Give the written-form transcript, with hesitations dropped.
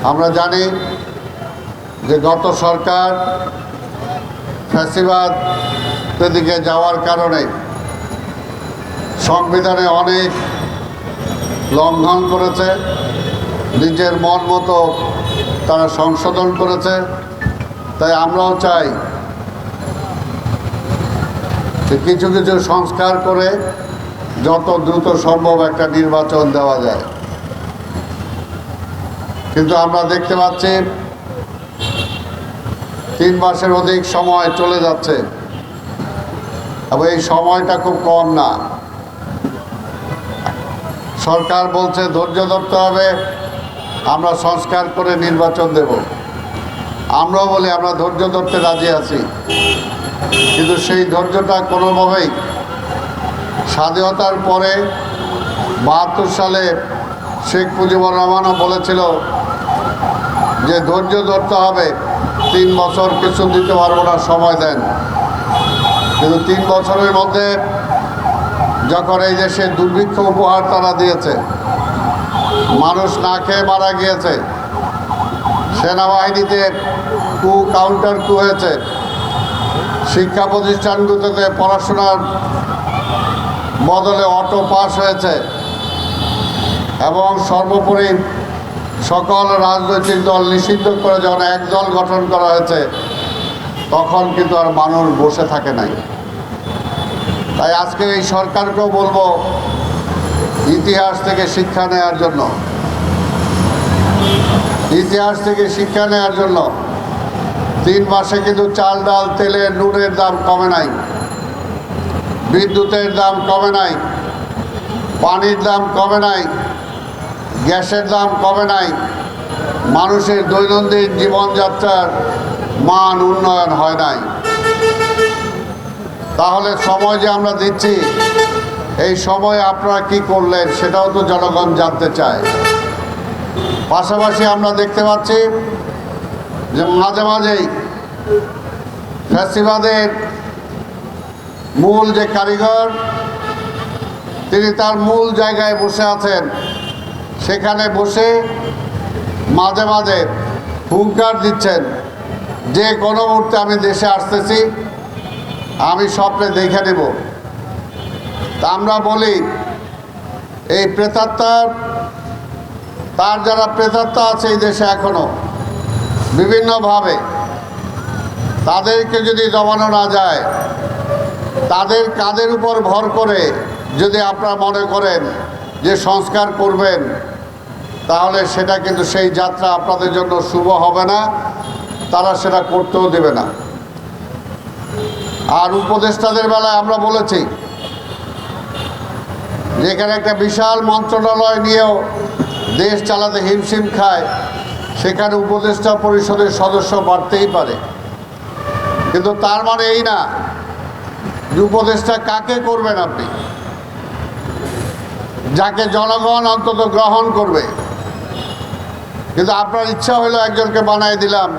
আমরা জানি যে গত সরকার ফ্যাসিবাদ দিকে যাওয়ার কারণে সংবিধানে অনেক লঙ্ঘন করেছে, নিজের মন মতো তারা সংশোধন করেছে। তাই আমরাও চাই যে কিছু কিছু সংস্কার করে যত দ্রুত সম্ভব একটা নির্বাচন দেওয়া যায়। কিন্তু আমরা দেখতে পাচ্ছি 3 মাসের অধিক সময় চলে যাচ্ছে এবং এই সময়টা খুব কম না। সরকার বলছে ধৈর্য ধরতে হবে, আমরা সংস্কার করে নির্বাচন দেব। আমরাও বলি আমরা ধৈর্য ধরতে রাজি আছি, কিন্তু সেই ধৈর্যটা কোনোভাবেই স্বাধীনতার পরে 72 সালে শেখ মুজিবুর রহমানও বলেছিল যে ধৈর্য ধরতে হবে, 3 বছর কিছু দিতে পারবো না, সময় দেন। কিন্তু 3 বছরের মধ্যে যখন এই দেশে দুর্ভিক্ষ উপহার তারা দিয়েছে, মানুষ না খেয়ে মারা গিয়েছে, সেনাবাহিনীতে কাউন্টার কু হয়েছে, শিক্ষা প্রতিষ্ঠানগুলোতে পড়াশোনার বদলে অটো পাস হয়েছে এবং সর্বোপরি সকল রাজনৈতিক দল নিষিদ্ধ করে যখন এক দল গঠন করা হয়েছে, তখন কিন্তু আর মানুষ বসে থাকে নাই। তাই আজকে এই সরকারকেও বলবো ইতিহাস থেকে শিক্ষা নেওয়ার জন্য, ইতিহাস থেকে শিক্ষা নেওয়ার জন্য 3 মাসে কিন্তু চাল ডাল তেলের নুনের দাম কমে নাই, বিদ্যুতের দাম কমে নাই, পানির দাম কমে নাই, গ্যাসের দাম কমে নাই, মানুষের দৈনন্দিন জীবনযাত্রার মান উন্নয়ন হয় নাই। তাহলে সময় যে আমরা দিচ্ছি, এই সময়ে আপনারা কি করলেন সেটাও তো জনগণ জানতে চায়। পাশাপাশি আমরা দেখতে পাচ্ছি যে মাঝে মাঝেই ফ্যাসিবাদের মূল যে কারিগর, তিনি তার মূল জায়গায় বসে আছেন, সেখানে বসে মাঝে মাঝে হুঙ্কার দিচ্ছেন যে কোনো মুহূর্তে আমি দেশে আসতেছি, আমি স্বপ্নে দেখে নেব। তা আমরা বলি এই প্রেতাত্মার, তার যারা প্রেতাত্মা আছে এই দেশে এখনো বিভিন্নভাবে, তাদেরকে যদি দমানো না যায়, তাদের কাঁধের উপর ভর করে যদি আপনারা মনে করেন যে সংস্কার করবেন, তাহলে সেটা কিন্তু সেই যাত্রা আপনাদের জন্য শুভ হবে না, তারা সেটা করতেও দেবে না। আর উপদেষ্টাদের বেলায় আমরা বলেছি যেখানে একটা বিশাল মন্ত্রণালয় নিয়েও দেশ চালাতে হিমশিম খায়, সেখানে উপদেষ্টা পরিষদের সদস্য বাড়তেই পারে। কিন্তু তার মানে এই না যে উপদেষ্টা কাকে করবেন আপনি, যাকে জনগণ অন্তত গ্রহণ করবে। কিন্তু আপনার ইচ্ছা হলো একজনকে বানাই দিলাম,